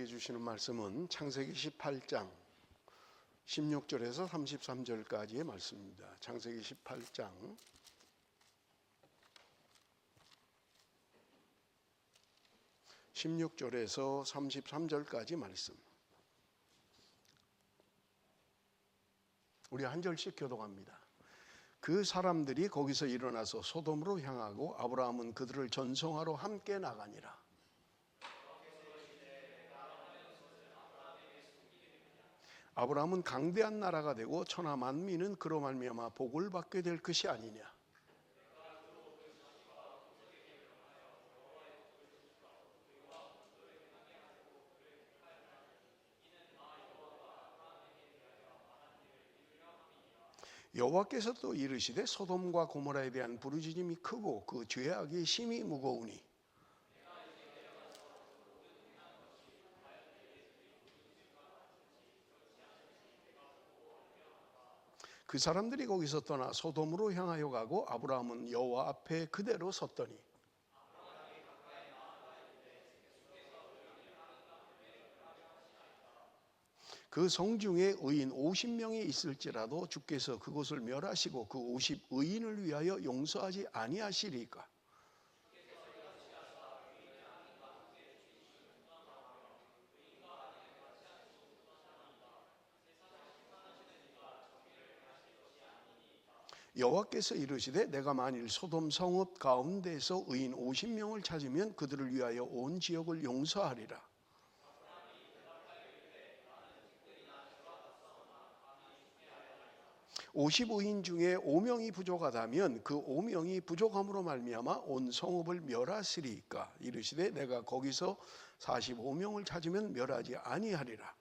우리에게 주시는 말씀은 창세기 18장 16절에서 33절까지의 말씀입니다. 창세기 18장 16절에서 33절까지 말씀. 우리 한 절씩 교독합니다. 그 사람들이 거기서 일어나서 소돔으로 향하고 아브라함은 그들을 전송하러 함께 나가니라. 아브라함은 강대한 나라가 되고 천하 만민은 그로 말미암아 복을 받게 될 것이 아니냐. 여호와께서 또 이르시되 소돔과 고모라에 대한 부르짖음이 크고 그 죄악이 심히 무거우니 그 사람들이 거기서 떠나 소돔으로 향하여 가고 아브라함은 여호와 앞에 그대로 섰더니 그 성중에 의인 50명이 있을지라도 주께서 그곳을 멸하시고 그 50의인을 위하여 용서하지 아니하시리까. 여호와께서 이르시되 내가 만일 소돔 성읍 가운데서 의인 50명을 찾으면 그들을 위하여 온 지역을 용서하리라. (50의인) 중에 5명이 부족하다면 그 5명이 부족함으로 말미암아 온 성읍을 멸하시리까. 이르시되 내가 거기서 45명을 찾으면 멸하지 아니하리라.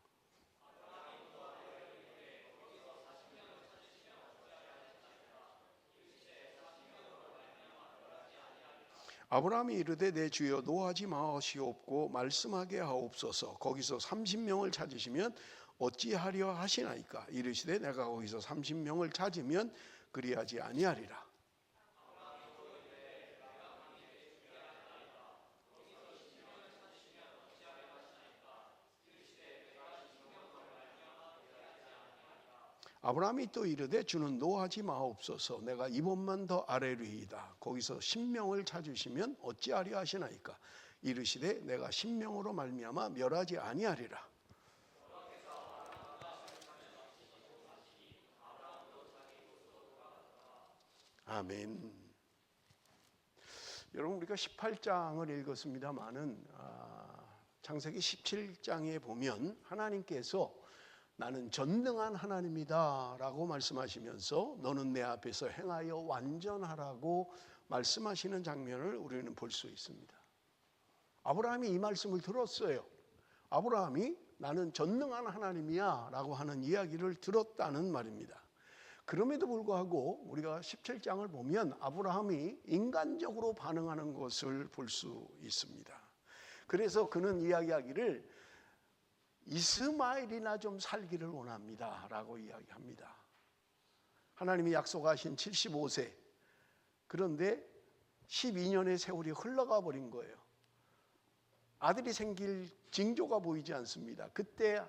아브라함이 이르되 내 주여 노하지 마시옵고 말씀하게 하옵소서. 거기서 30명을 찾으시면 어찌하려 하시나이까. 이르시되 내가 거기서 30명을 찾으면 그리하지 아니하리라. 아브라함이 또 이르되 주는 노하지 마옵소서. 내가 이번만 더 아뢰리이다. 거기서 10명을 찾으시면 어찌하려 하시나이까. 이르시되 내가 10명으로 말미암아 멸하지 아니하리라. 아멘. 여러분, 우리가 18장을 읽었습니다마는 창세기 17장에 보면 하나님께서 나는 전능한 하나님이다 라고 말씀하시면서 너는 내 앞에서 행하여 완전하라고 말씀하시는 장면을 우리는 볼 수 있습니다. 아브라함이 이 말씀을 들었어요. 아브라함이 나는 전능한 하나님이야 라고 하는 이야기를 들었다는 말입니다. 그럼에도 불구하고 우리가 17장을 보면 아브라함이 인간적으로 반응하는 것을 볼 수 있습니다. 그래서 그는 이야기하기를 이스마엘이나 좀 살기를 원합니다 라고 이야기합니다. 하나님이 약속하신 75세, 그런데 12년의 세월이 흘러가 버린 거예요. 아들이 생길 징조가 보이지 않습니다. 그때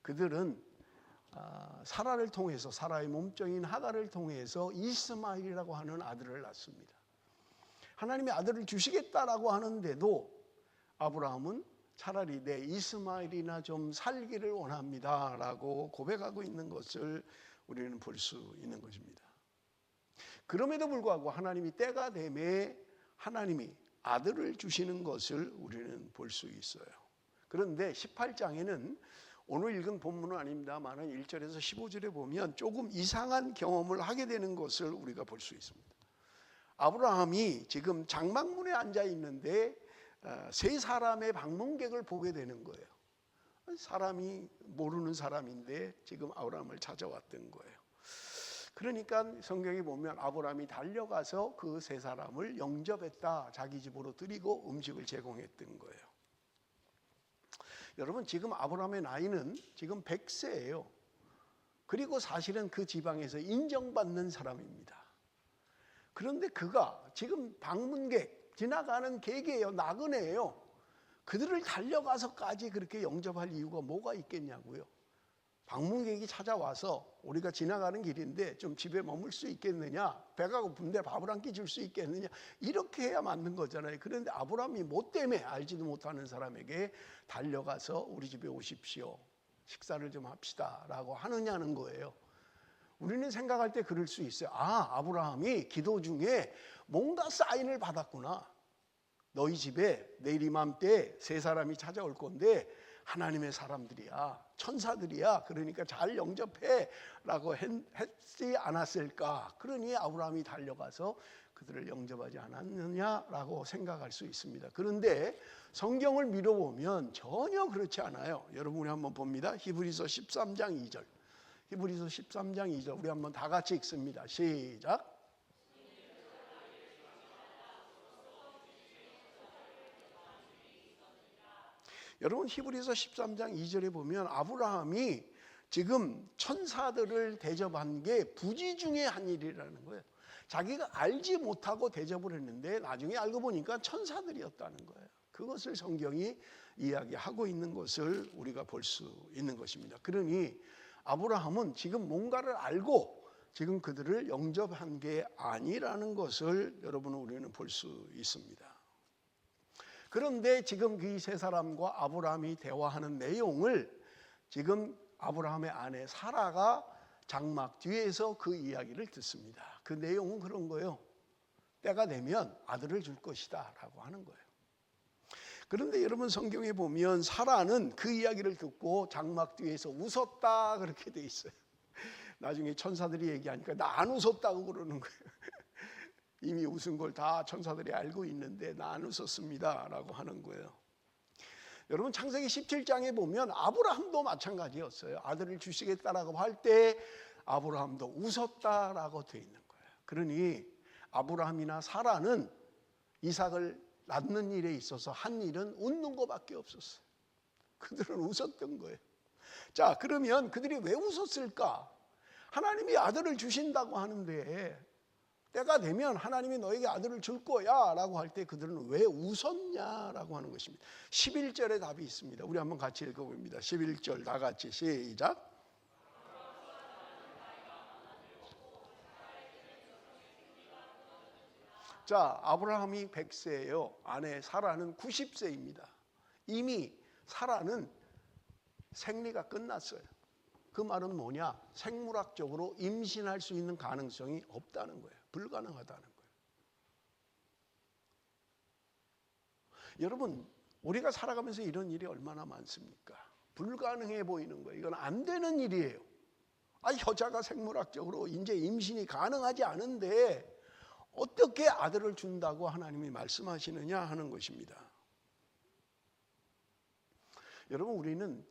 그들은 사라를 통해서, 사라의 몸종인 하갈을 통해서 이스마엘이라고 하는 아들을 낳습니다. 하나님이 아들을 주시겠다라고 하는데도 아브라함은 차라리 내 이스마엘이나 좀 살기를 원합니다 라고 고백하고 있는 것을 우리는 볼 수 있는 것입니다. 그럼에도 불구하고 하나님이 때가 되매 하나님이 아들을 주시는 것을 우리는 볼 수 있어요. 그런데 18장에는 오늘 읽은 본문은 아닙니다만 1절에서 15절에 보면 조금 이상한 경험을 하게 되는 것을 우리가 볼 수 있습니다. 아브라함이 지금 장막문에 앉아 있는데 세 사람의 방문객을 보게 되는 거예요. 사람이 모르는 사람인데 지금 아브라함을 찾아왔던 거예요. 그러니까 성경에 보면 아브라함이 달려가서 그 세 사람을 영접했다, 자기 집으로 들이고 음식을 제공했던 거예요. 여러분, 지금 아브라함의 나이는 지금 100세예요. 그리고 사실은 그 지방에서 인정받는 사람입니다. 그런데 그가 지금 방문객, 지나가는 객이에요. 나그네예요. 그들을 달려가서까지 그렇게 영접할 이유가 뭐가 있겠냐고요. 방문객이 찾아와서 우리가 지나가는 길인데 좀 집에 머물 수 있겠느냐, 배가 고픈데 밥을 한 끼 줄 수 있겠느냐, 이렇게 해야 맞는 거잖아요. 그런데 아브라함이 뭐 때문에 알지도 못하는 사람에게 달려가서 우리 집에 오십시오, 식사를 좀 합시다 라고 하느냐는 거예요. 우리는 생각할 때 그럴 수 있어요. 아브라함이 기도 중에 뭔가 사인을 받았구나. 너희 집에 내일 이맘때 세 사람이 찾아올 건데 하나님의 사람들이야, 천사들이야, 그러니까 잘 영접해 라고 했지 않았을까. 그러니 아브라함이 달려가서 그들을 영접하지 않았느냐라고 생각할 수 있습니다. 그런데 성경을 미뤄보면 전혀 그렇지 않아요. 여러분, 우리 한번 봅니다. 히브리서 13장 2절. 히브리서 13장 2절 우리 한번 다 같이 읽습니다. 시작. 여러분, 히브리서 13장 2절에 보면 아브라함이 지금 천사들을 대접한 게 부지 중에 한 일이라는 거예요. 자기가 알지 못하고 대접을 했는데 나중에 알고 보니까 천사들이었다는 거예요. 그것을 성경이 이야기하고 있는 것을 우리가 볼 수 있는 것입니다. 그러니 아브라함은 지금 뭔가를 알고 지금 그들을 영접한 게 아니라는 것을 여러분, 우리는 볼 수 있습니다. 그런데 지금 이 세 사람과 아브라함이 대화하는 내용을 지금 아브라함의 아내 사라가 장막 뒤에서 그 이야기를 듣습니다. 그 내용은 그런 거예요. 때가 되면 아들을 줄 것이다 라고 하는 거예요. 그런데 여러분, 성경에 보면 사라는 그 이야기를 듣고 장막 뒤에서 웃었다 그렇게 돼 있어요. 나중에 천사들이 얘기하니까 나 안 웃었다고 그러는 거예요. 이미 웃은 걸 다 천사들이 알고 있는데 나 안 웃었습니다 라고 하는 거예요. 여러분, 창세기 17장에 보면 아브라함도 마찬가지였어요. 아들을 주시겠다라고 할 때 아브라함도 웃었다라고 돼 있는 거예요. 그러니 아브라함이나 사라는 이삭을 낳는 일에 있어서 한 일은 웃는 것밖에 없었어요. 그들은 웃었던 거예요. 자, 그러면 그들이 왜 웃었을까? 하나님이 아들을 주신다고 하는데 때가 되면 하나님이 너에게 아들을 줄 거야 라고 할 때 그들은 왜 웃었냐라고 하는 것입니다. 11절에 답이 있습니다. 우리 한번 같이 읽어봅니다. 11절 다 같이 시작. 자, 아브라함이 100세예요. 아내 사라는 90세입니다. 이미 사라는 생리가 끝났어요. 그 말은 뭐냐? 생물학적으로 임신할 수 있는 가능성이 없다는 거예요. 불가능하다는 거예요. 여러분, 우리가 살아가면서 이런 일이 얼마나 많습니까? 불가능해 보이는 거예요. 이건 안 되는 일이에요. 여자가 생물학적으로 이제 임신이 가능하지 않은데 어떻게 아들을 준다고 하나님이 말씀하시느냐 하는 것입니다. 여러분, 우리는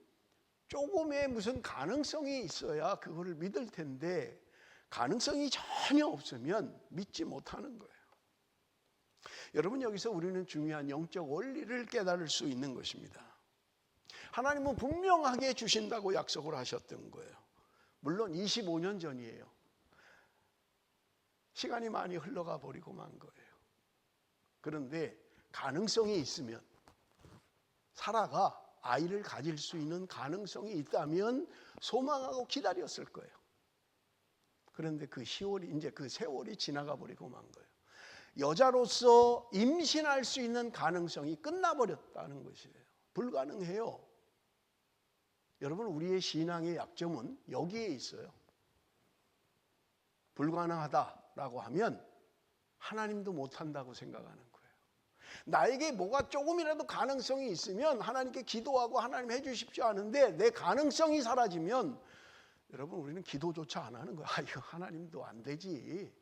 조금의 무슨 가능성이 있어야 그거를 믿을 텐데 가능성이 전혀 없으면 믿지 못하는 거예요. 여러분, 여기서 우리는 중요한 영적 원리를 깨달을 수 있는 것입니다. 하나님은 분명하게 주신다고 약속을 하셨던 거예요. 물론 25년 전이에요. 시간이 많이 흘러가 버리고 만 거예요. 그런데 가능성이 있으면, 사라가 아이를 가질 수 있는 가능성이 있다면 소망하고 기다렸을 거예요. 그런데 그 세월이 지나가 버리고 만 거예요. 여자로서 임신할 수 있는 가능성이 끝나버렸다는 것이에요. 불가능해요. 여러분, 우리의 신앙의 약점은 여기에 있어요. 불가능하다라고 하면 하나님도 못한다고 생각하는 거예요. 나에게 뭐가 조금이라도 가능성이 있으면 하나님께 기도하고 하나님 해주십시오 하는데 내 가능성이 사라지면 여러분, 우리는 기도조차 안 하는 거예요. 이거 하나님도 안 되지.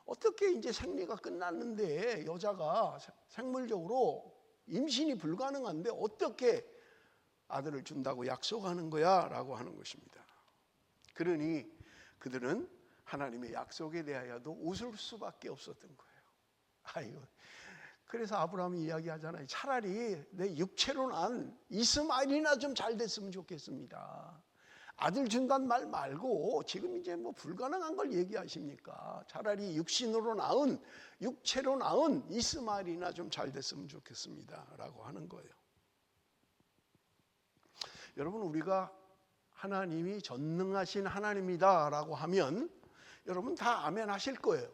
어떻게 이제 생리가 끝났는데 여자가 생물적으로 임신이 불가능한데 어떻게 아들을 준다고 약속하는 거야? 라고 하는 것입니다. 그러니 그들은 하나님의 약속에 대하여도 웃을 수밖에 없었던 거예요. 그래서 아브라함이 이야기하잖아요. 차라리 내 육체로 난 이스마엘이나 좀 잘 됐으면 좋겠습니다. 아들 준다는 말 말고 지금 이제 뭐 불가능한 걸 얘기하십니까? 차라리 육체로 낳은 이스마엘이나 좀 잘 됐으면 좋겠습니다 라고 하는 거예요. 여러분, 우리가 하나님이 전능하신 하나님이다라고 하면 여러분 다 아멘 하실 거예요.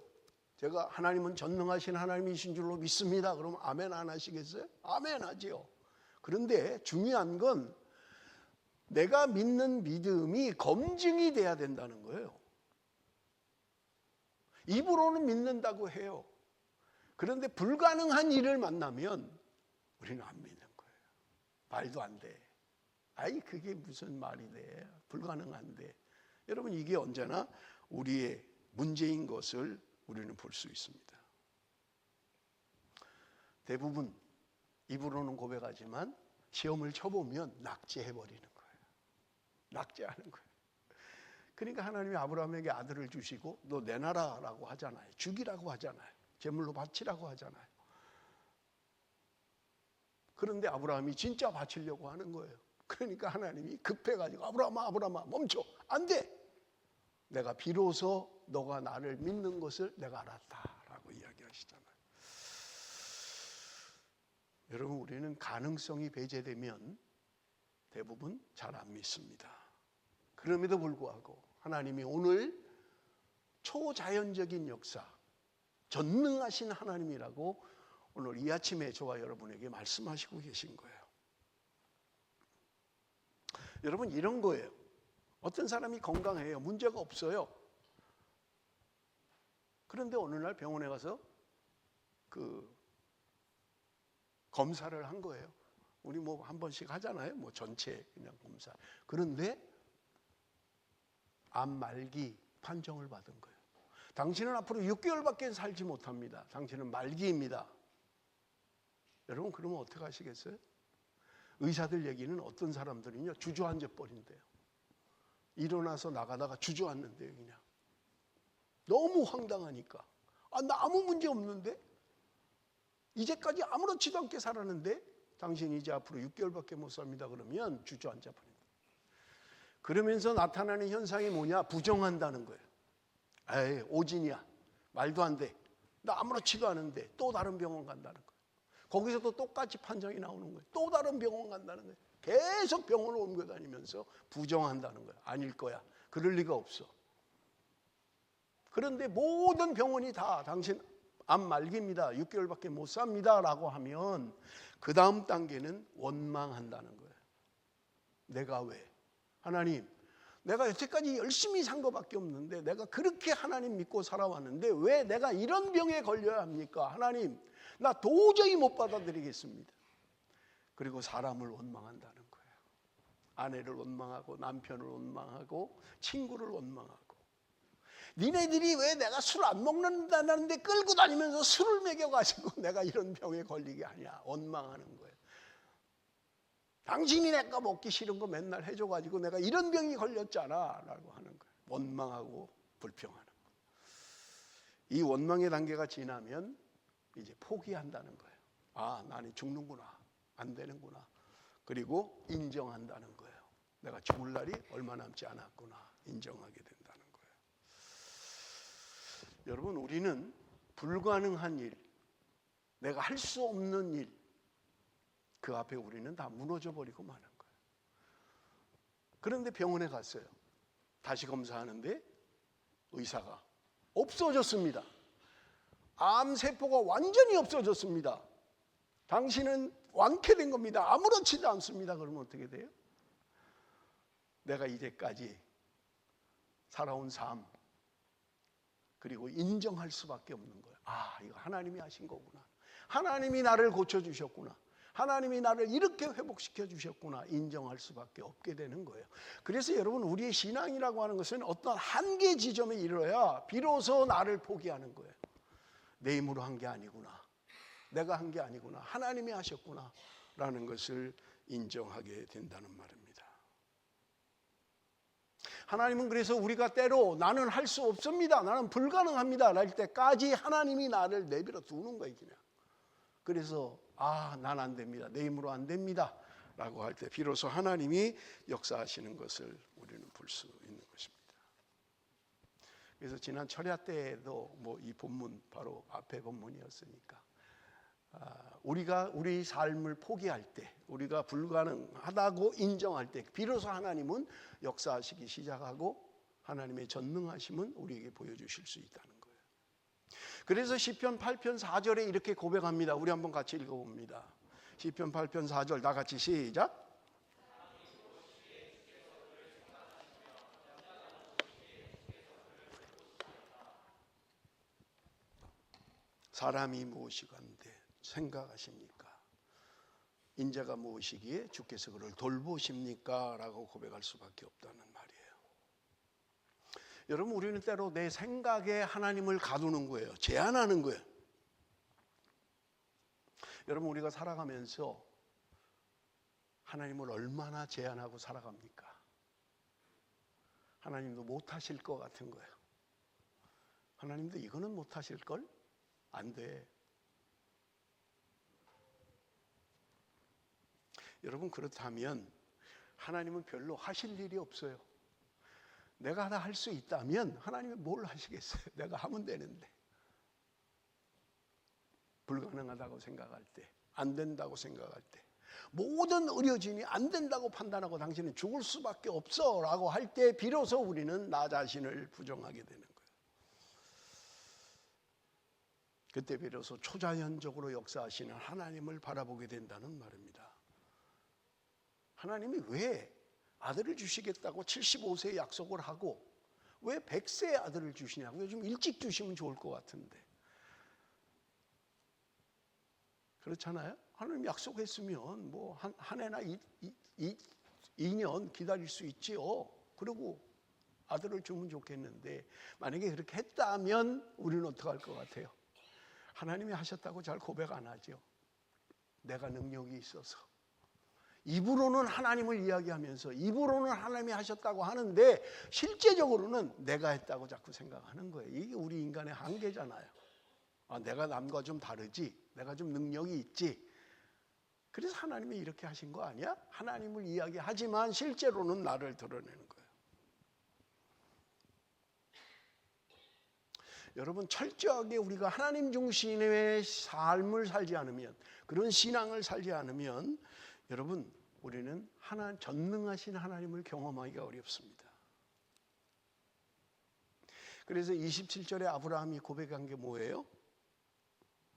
제가 하나님은 전능하신 하나님이신 줄로 믿습니다. 그러면 아멘 안 하시겠어요? 아멘 하지요. 그런데 중요한 건 내가 믿는 믿음이 검증이 돼야 된다는 거예요. 입으로는 믿는다고 해요. 그런데 불가능한 일을 만나면 우리는 안 믿는 거예요. 말도 안 돼. 아이, 그게 무슨 말이 돼. 불가능한데. 여러분, 이게 언제나 우리의 문제인 것을 우리는 볼 수 있습니다. 대부분 입으로는 고백하지만 시험을 쳐보면 낙제해버리는 거예요. 낙제하는 거예요. 그러니까 하나님이 아브라함에게 아들을 주시고 너 내놔라라고 하잖아요. 죽이라고 하잖아요. 제물로 바치라고 하잖아요. 그런데 아브라함이 진짜 바치려고 하는 거예요. 그러니까 하나님이 급해가지고 아브라함아 멈춰. 안 돼. 내가 비로소 너가 나를 믿는 것을 내가 알았다라고 이야기하시잖아요. 여러분, 우리는 가능성이 배제되면 대부분 잘 안 믿습니다. 그럼에도 불구하고 하나님이 오늘 초자연적인 역사, 전능하신 하나님이라고 오늘 이 아침에 저와 여러분에게 말씀하시고 계신 거예요. 여러분, 이런 거예요. 어떤 사람이 건강해요. 문제가 없어요. 그런데 어느 날 병원에 가서 검사를 한 거예요. 우리 뭐 한 번씩 하잖아요. 뭐 전체 그냥 검사. 그런데 암 말기 판정을 받은 거예요. 당신은 앞으로 6개월밖에 살지 못합니다. 당신은 말기입니다. 여러분, 그러면 어떻게 하시겠어요? 의사들 얘기는 어떤 사람들은요, 주저앉아 버린대요. 일어나서 나가다가 주저앉는데요, 그냥. 너무 황당하니까. 나 아무 문제 없는데? 이제까지 아무렇지도 않게 살았는데 당신이 이제 앞으로 6개월밖에 못 삽니다. 그러면 주저앉아 버린다. 그러면서 나타나는 현상이 뭐냐? 부정한다는 거예요. 에이, 오진이야. 말도 안 돼. 나 아무렇지도 않은데 또 다른 병원 간다는 거예요. 거기서도 똑같이 판정이 나오는 거예요. 또 다른 병원 간다는 거예요. 계속 병원을 옮겨 다니면서 부정한다는 거예요. 아닐 거야. 그럴 리가 없어. 그런데 모든 병원이 다 당신 암 말기입니다. 6개월밖에 못 삽니다. 라고 하면 그 다음 단계는 원망한다는 거예요. 내가 왜? 하나님, 내가 여태까지 열심히 산 것밖에 없는데 내가 그렇게 하나님 믿고 살아왔는데 왜 내가 이런 병에 걸려야 합니까? 하나님, 나 도저히 못 받아들이겠습니다. 그리고 사람을 원망한다는 거예요. 아내를 원망하고 남편을 원망하고 친구를 원망하고. 니네들이 왜 내가 술 안 먹는다는데 끌고 다니면서 술을 먹여가지고 내가 이런 병에 걸리게 하냐. 원망하는 거예요. 당신이 내가 먹기 싫은 거 맨날 해줘가지고 내가 이런 병이 걸렸잖아 라고 하는 거예요. 원망하고 불평하는 거예요. 이 원망의 단계가 지나면 이제 포기한다는 거예요. 아, 나는 죽는구나. 안 되는구나. 그리고 인정한다는 거예요. 내가 죽을 날이 얼마 남지 않았구나. 인정하게 된다는 거예요. 여러분, 우리는 불가능한 일, 내가 할 수 없는 일, 그 앞에 우리는 다 무너져 버리고 마는 거예요. 그런데 병원에 갔어요. 다시 검사하는데 의사가 없어졌습니다. 암세포가 완전히 없어졌습니다. 당신은 완쾌된 겁니다. 아무렇지도 않습니다. 그러면 어떻게 돼요? 내가 이제까지 살아온 삶, 그리고 인정할 수밖에 없는 거예요. 아, 이거 하나님이 하신 거구나. 하나님이 나를 고쳐주셨구나. 하나님이 나를 이렇게 회복시켜 주셨구나. 인정할 수밖에 없게 되는 거예요. 그래서 여러분, 우리의 신앙이라고 하는 것은 어떤 한계 지점에 이르러야 비로소 나를 포기하는 거예요. 내 힘으로 한 게 아니구나. 내가 한 게 아니구나. 하나님이 하셨구나. 라는 것을 인정하게 된다는 말입니다. 하나님은 그래서 우리가 때로 나는 할 수 없습니다. 나는 불가능합니다. 랄 때까지 하나님이 나를 내버려 두는 거예요, 그냥. 그래서 난 안 됩니다. 내 힘으로 안 됩니다. 라고 할 때 비로소 하나님이 역사하시는 것을 우리는 볼 수 있는 것입니다. 그래서 지난 철야 때에도 이 본문 바로 앞에 본문이었으니까 우리가 우리 삶을 포기할 때, 우리가 불가능하다고 인정할 때 비로소 하나님은 역사하시기 시작하고 하나님의 전능하심은 우리에게 보여주실 수 있다는 거예요. 그래서 시편 8편 4절에 이렇게 고백합니다. 우리 한번 같이 읽어봅니다. 시편 8편 4절 다 같이 시작. 사람이 무엇이간데 생각하십니까? 인자가 무엇이기에 주께서 그를 돌보십니까? 라고 고백할 수밖에 없다는 말이에요. 여러분, 우리는 때로 내 생각에 하나님을 가두는 거예요. 제한하는 거예요. 여러분, 우리가 살아가면서 하나님을 얼마나 제한하고 살아갑니까? 하나님도 못하실 것 같은 거예요. 하나님도 이거는 못하실걸? 안 돼. 여러분, 그렇다면 하나님은 별로 하실 일이 없어요. 내가 하나 할 수 있다면 하나님이 뭘 하시겠어요? 내가 하면 되는데. 불가능하다고 생각할 때, 안 된다고 생각할 때, 모든 의료진이 안 된다고 판단하고 당신은 죽을 수밖에 없어 라고 할 때 비로소 우리는 나 자신을 부정하게 되는 거예요. 그때 비로소 초자연적으로 역사하시는 하나님을 바라보게 된다는 말입니다. 하나님이 왜 아들을 주시겠다고 75세에 약속을 하고 왜 100세에 아들을 주시냐고요? 좀 일찍 주시면 좋을 것 같은데. 그렇잖아요? 하나님 약속했으면 뭐 한 해나 2년 기다릴 수 있지요. 그리고 아들을 주면 좋겠는데 만약에 그렇게 했다면 우리는 어떻게 할 것 같아요? 하나님이 하셨다고 잘 고백 안 하죠. 내가 능력이 있어서. 입으로는 하나님을 이야기하면서 입으로는 하나님이 하셨다고 하는데 실제적으로는 내가 했다고 자꾸 생각하는 거예요. 이게 우리 인간의 한계잖아요. 내가 남과 좀 다르지. 내가 좀 능력이 있지. 그래서 하나님이 이렇게 하신 거 아니야? 하나님을 이야기하지만 실제로는 나를 드러내는 거예요. 여러분, 철저하게 우리가 하나님 중심의 삶을 살지 않으면, 그런 신앙을 살지 않으면 여러분, 우리는 전능하신 하나님을 경험하기가 어렵습니다. 그래서 27절에 아브라함이 고백한 게 뭐예요?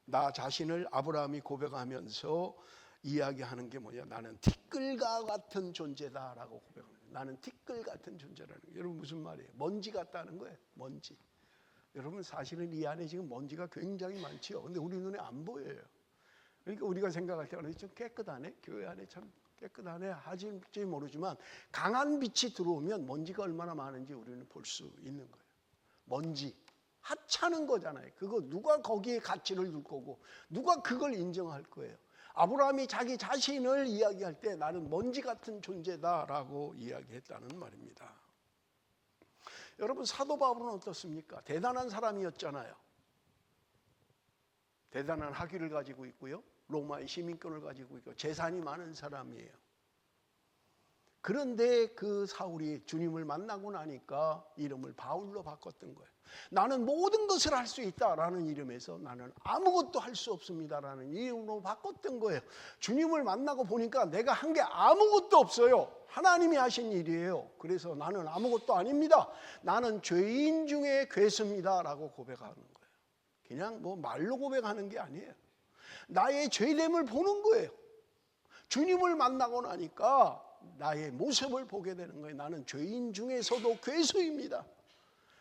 나 자신을 아브라함이 고백하면서 이야기하는 게 뭐냐? 나는 티끌과 같은 존재다라고 고백합니다. 나는 티끌 같은 존재라는 거예요. 여러분, 무슨 말이에요? 먼지 같다는 거예요. 먼지. 여러분, 사실은 이 안에 지금 먼지가 굉장히 많지요. 근데 우리 눈에 안 보여요. 그러니까 우리가 생각할 때 좀 깨끗하네? 교회 안에 참 깨끗하네? 하실지 모르지만 강한 빛이 들어오면 먼지가 얼마나 많은지 우리는 볼 수 있는 거예요. 먼지. 하찮은 거잖아요. 그거 누가 거기에 가치를 둘 거고 누가 그걸 인정할 거예요. 아브라함이 자기 자신을 이야기할 때 나는 먼지 같은 존재다라고 이야기했다는 말입니다. 여러분, 사도 바울은 어떻습니까? 대단한 사람이었잖아요. 대단한 학위를 가지고 있고요. 로마의 시민권을 가지고 있고 재산이 많은 사람이에요. 그런데 그 사울이 주님을 만나고 나니까 이름을 바울로 바꿨던 거예요. 나는 모든 것을 할 수 있다라는 이름에서 나는 아무것도 할 수 없습니다라는 이름으로 바꿨던 거예요. 주님을 만나고 보니까 내가 한 게 아무것도 없어요. 하나님이 하신 일이에요. 그래서 나는 아무것도 아닙니다. 나는 죄인 중에 괴수입니다라고 고백하는 거예요. 그냥 뭐 말로 고백하는 게 아니에요. 나의 죄됨을 보는 거예요. 주님을 만나고 나니까 나의 모습을 보게 되는 거예요. 나는 죄인 중에서도 괴수입니다.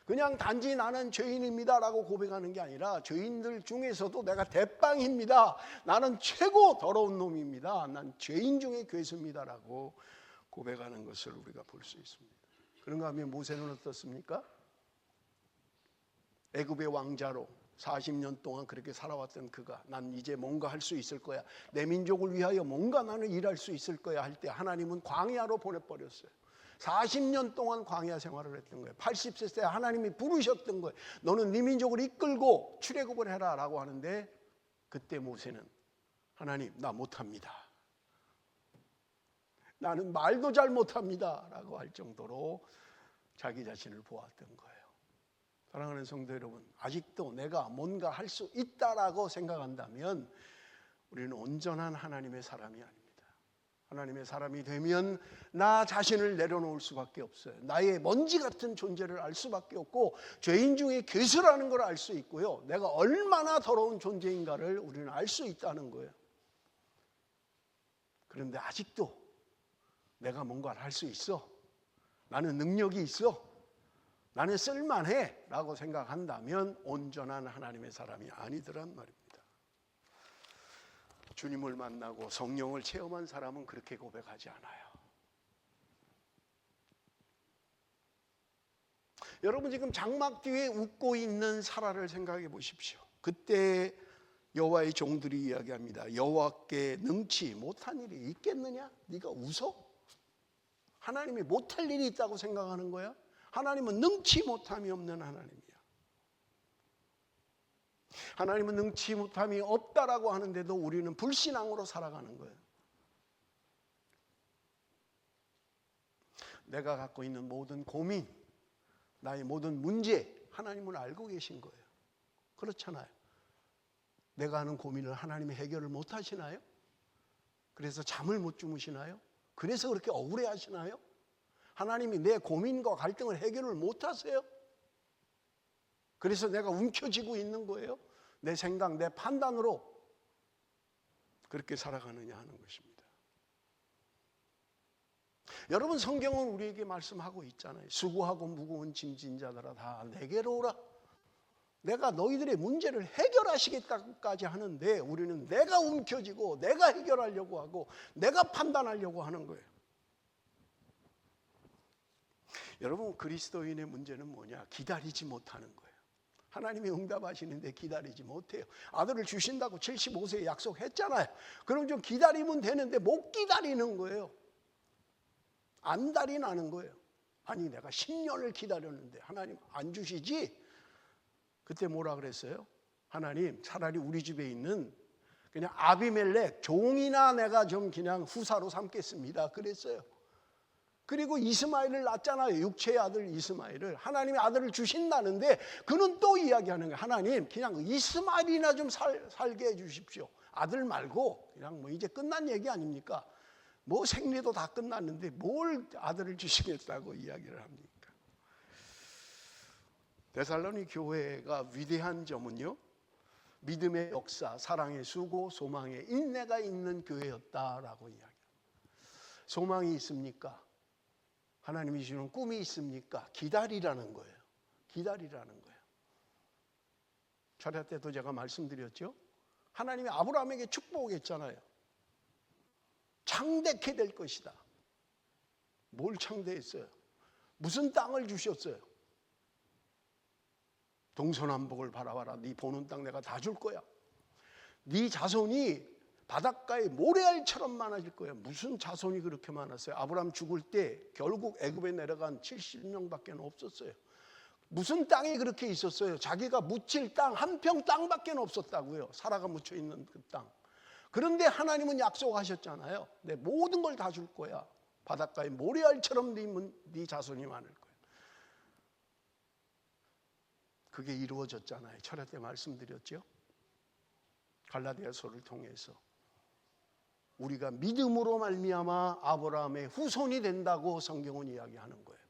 그냥 단지 나는 죄인입니다라고 고백하는 게 아니라 죄인들 중에서도 내가 대빵입니다. 나는 최고 더러운 놈입니다. 난 죄인 중에 괴수입니다라고 고백하는 것을 우리가 볼 수 있습니다. 그런가 하면 모세는 어떻습니까? 애굽의 왕자로 40년 동안 그렇게 살아왔던 그가 난 이제 뭔가 할 수 있을 거야. 내 민족을 위하여 뭔가 나는 일할 수 있을 거야 할 때 하나님은 광야로 보내버렸어요. 40년 동안 광야 생활을 했던 거예요. 80세 때 하나님이 부르셨던 거예요. 너는 네 민족을 이끌고 출애굽을 해라 라고 하는데 그때 모세는 하나님 나 못합니다. 나는 말도 잘 못합니다 라고 할 정도로 자기 자신을 보았던 거예요. 사랑하는 성도 여러분, 아직도 내가 뭔가 할 수 있다라고 생각한다면 우리는 온전한 하나님의 사람이 아닙니다. 하나님의 사람이 되면 나 자신을 내려놓을 수밖에 없어요. 나의 먼지 같은 존재를 알 수밖에 없고 죄인 중에 괴수라는 걸 알 수 있고요. 내가 얼마나 더러운 존재인가를 우리는 알 수 있다는 거예요. 그런데 아직도 내가 뭔가를 할 수 있어, 나는 능력이 있어, 나는 쓸만해 라고 생각한다면 온전한 하나님의 사람이 아니더란 말입니다. 주님을 만나고 성령을 체험한 사람은 그렇게 고백하지 않아요. 여러분 지금 장막 뒤에 웃고 있는 사라를 생각해 보십시오. 그때 여호와의 종들이 이야기합니다. 여호와께 능치 못한 일이 있겠느냐? 네가 웃어? 하나님이 못할 일이 있다고 생각하는 거야? 하나님은 능치 못함이 없는 하나님이야. 하나님은 능치 못함이 없다라고 하는데도 우리는 불신앙으로 살아가는 거예요. 내가 갖고 있는 모든 고민, 나의 모든 문제, 하나님은 알고 계신 거예요. 그렇잖아요. 내가 하는 고민을 하나님이 해결을 못 하시나요? 그래서 잠을 못 주무시나요? 그래서 그렇게 억울해 하시나요? 하나님이 내 고민과 갈등을 해결을 못 하세요? 그래서 내가 움켜쥐고 있는 거예요? 내 생각, 내 판단으로 그렇게 살아가느냐 하는 것입니다. 여러분 성경은 우리에게 말씀하고 있잖아요. 수고하고 무거운 짐진 자들아 다 내게로 오라. 내가 너희들의 문제를 해결하시겠다까지 하는데 우리는 내가 움켜쥐고 내가 해결하려고 하고 내가 판단하려고 하는 거예요. 여러분 그리스도인의 문제는 뭐냐? 기다리지 못하는 거예요. 하나님이 응답하시는데 기다리지 못해요. 아들을 주신다고 75세에 약속했잖아요. 그럼 좀 기다리면 되는데 못 기다리는 거예요. 안달이 나는 거예요. 아니 내가 10년을 기다렸는데 하나님 안 주시지? 그때 뭐라 그랬어요? 하나님 차라리 우리 집에 있는 그냥 아비멜렉 종이나 내가 좀 그냥 후사로 삼겠습니다 그랬어요. 그리고 이스마엘을 낳았잖아요. 육체의 아들 이스마엘을. 하나님이 아들을 주신다는데 그는 또 이야기하는 거예요. 하나님 그냥 이스마엘이나 좀 살게 해주십시오. 아들 말고 그냥 뭐 이제 끝난 얘기 아닙니까? 뭐 생리도 다 끝났는데 뭘 아들을 주시겠다고 이야기를 합니까? 데살로니 교회가 위대한 점은요, 믿음의 역사, 사랑의 수고, 소망의 인내가 있는 교회였다라고 이야기합니다. 소망이 있습니까? 하나님이 주는 꿈이 있습니까? 기다리라는 거예요. 기다리라는 거예요. 철야 때도 제가 말씀드렸죠. 하나님이 아브라함에게 축복했잖아요. 창대케 될 것이다. 뭘 창대했어요? 무슨 땅을 주셨어요? 동서남북을 바라봐라. 네 보는 땅 내가 다 줄 거야. 네 자손이 바닷가에 모래알처럼 많아질 거예요. 무슨 자손이 그렇게 많았어요? 아브라함 죽을 때 결국 애굽에 내려간 70명밖에 없었어요. 무슨 땅이 그렇게 있었어요? 자기가 묻힐 땅 한 평 땅밖에 없었다고요. 사라가 묻혀 있는 그 땅. 그런데 하나님은 약속하셨잖아요. 내 모든 걸 다 줄 거야. 바닷가에 모래알처럼 네 자손이 많을 거야. 그게 이루어졌잖아요. 철야 때 말씀드렸죠. 갈라디아서를 통해서 우리가 믿음으로 말미암아 아브라함의 후손이 된다고 성경은 이야기하는 거예요.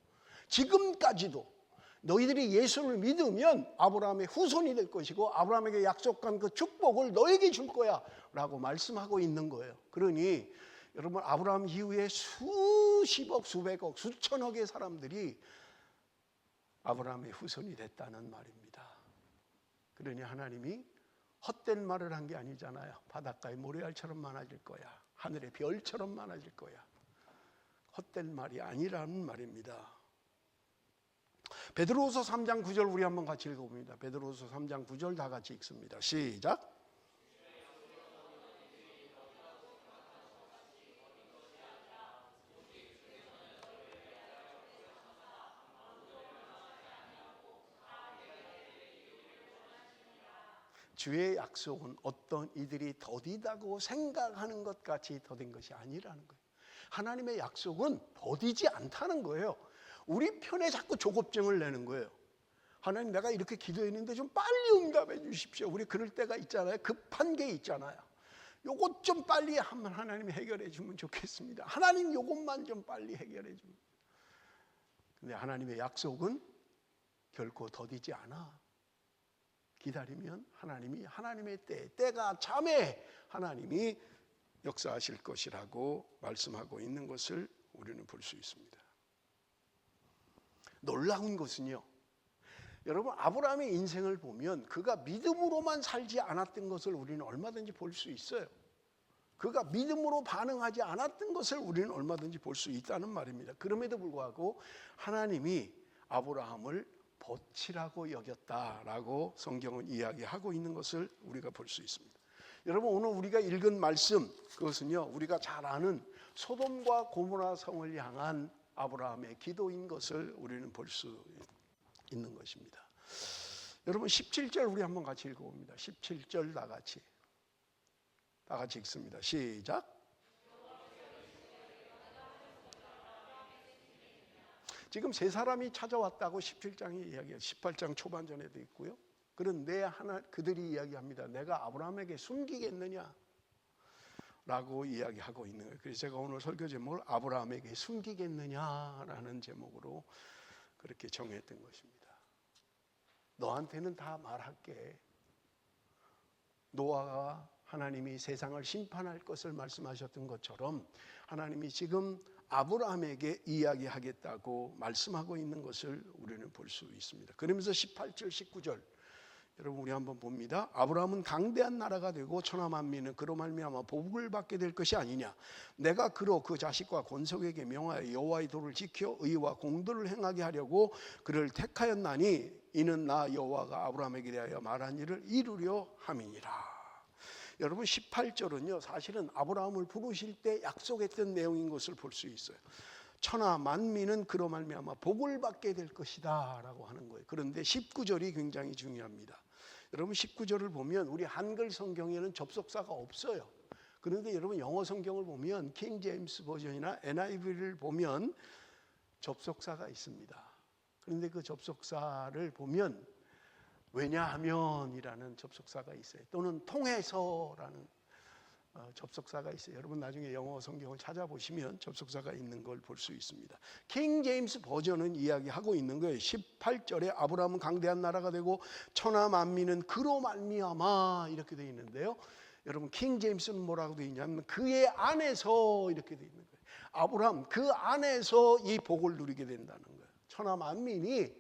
지금까지도 너희들이 예수를 믿으면 아브라함의 후손이 될 것이고 아브라함에게 약속한 그 축복을 너에게 줄 거야 라고 말씀하고 있는 거예요. 그러니 여러분 아브라함 이후에 수십억, 수백억, 수천억의 사람들이 아브라함의 후손이 됐다는 말입니다. 그러니 하나님이 헛된 말을 한 게 아니잖아요. 바닷가에 모래알처럼 많아질 거야. 하늘의 별처럼 많아질 거야. 헛된 말이 아니라는 말입니다. 베드로후서 3장 9절 우리 한번 같이 읽어봅니다. 베드로후서 3장 9절 다 같이 읽습니다. 시작. 주의 약속은 어떤 이들이 더디다고 생각하는 것 같이 더딘 것이 아니라는 거예요. 하나님의 약속은 더디지 않다는 거예요. 우리 편에 자꾸 조급증을 내는 거예요. 하나님 내가 이렇게 기도했는데 좀 빨리 응답해 주십시오. 우리 그럴 때가 있잖아요. 급한 게 있잖아요. 요것 좀 빨리 한번 하나님이 해결해 주면 좋겠습니다. 하나님 요것만 좀 빨리 해결해 주면. 근데 하나님의 약속은 결코 더디지 않아. 기다리면 하나님이 하나님의 때가 참에 하나님이 역사하실 것이라고 말씀하고 있는 것을 우리는 볼 수 있습니다. 놀라운 것은요, 여러분 아브라함의 인생을 보면 그가 믿음으로만 살지 않았던 것을 우리는 얼마든지 볼 수 있어요. 그가 믿음으로 반응하지 않았던 것을 우리는 얼마든지 볼 수 있다는 말입니다. 그럼에도 불구하고 하나님이 아브라함을 보치라고 여겼다라고 성경은 이야기하고 있는 것을 우리가 볼 수 있습니다. 여러분 오늘 우리가 읽은 말씀, 그것은요 우리가 잘 아는 소돔과 고모라 성을 향한 아브라함의 기도인 것을 우리는 볼 수 있는 것입니다. 여러분 17절 우리 한번 같이 읽어봅니다. 17절 다 같이 읽습니다. 시작. 지금 세 사람이 찾아왔다고 17장이 이야기해요. 18장 초반전에도 있고요. 그런데 그들이 이야기합니다. 내가 아브라함에게 숨기겠느냐? 라고 이야기하고 있는 거예요. 그래서 제가 오늘 설교 제목을 아브라함에게 숨기겠느냐라는 제목으로 그렇게 정했던 것입니다. 너한테는 다 말할게. 노아가 하나님이 세상을 심판할 것을 말씀하셨던 것처럼 하나님이 지금 아브라함에게 이야기하겠다고 말씀하고 있는 것을 우리는 볼 수 있습니다. 그러면서 18절 19절 여러분 우리 한번 봅니다. 아브라함은 강대한 나라가 되고 천하 만민은 그로 말미암아 복을 받게 될 것이 아니냐. 내가 그로 그 자식과 권속에게 명하여 여호와의 도를 지켜 의와 공도를 행하게 하려고 그를 택하였나니 이는 나 여호와가 아브라함에게 대하여 말한 일을 이루려 함이니라. 여러분 18절은요 사실은 아브라함을 부르실 때 약속했던 내용인 것을 볼 수 있어요. 천하 만민은 그로 말미암아 복을 받게 될 것이다 라고 하는 거예요. 그런데 19절이 굉장히 중요합니다. 여러분 19절을 보면 우리 한글 성경에는 접속사가 없어요. 그런데 여러분 영어 성경을 보면 킹 제임스 버전이나 NIV를 보면 접속사가 있습니다. 그런데 그 접속사를 보면 왜냐하면이라는 접속사가 있어요. 또는 통해서라는 접속사가 있어요. 여러분 나중에 영어 성경을 찾아보시면 접속사가 있는 걸 볼 수 있습니다. 킹 제임스 버전은 이야기하고 있는 거예요. 18절에 아브라함은 강대한 나라가 되고 천하 만민은 그로 말미암아 이렇게 되어 있는데요. 여러분 킹 제임스는 뭐라고 되어 있냐면 그의 안에서 이렇게 되어 있는 거예요. 아브라함 그 안에서 이 복을 누리게 된다는 거예요. 천하 만민이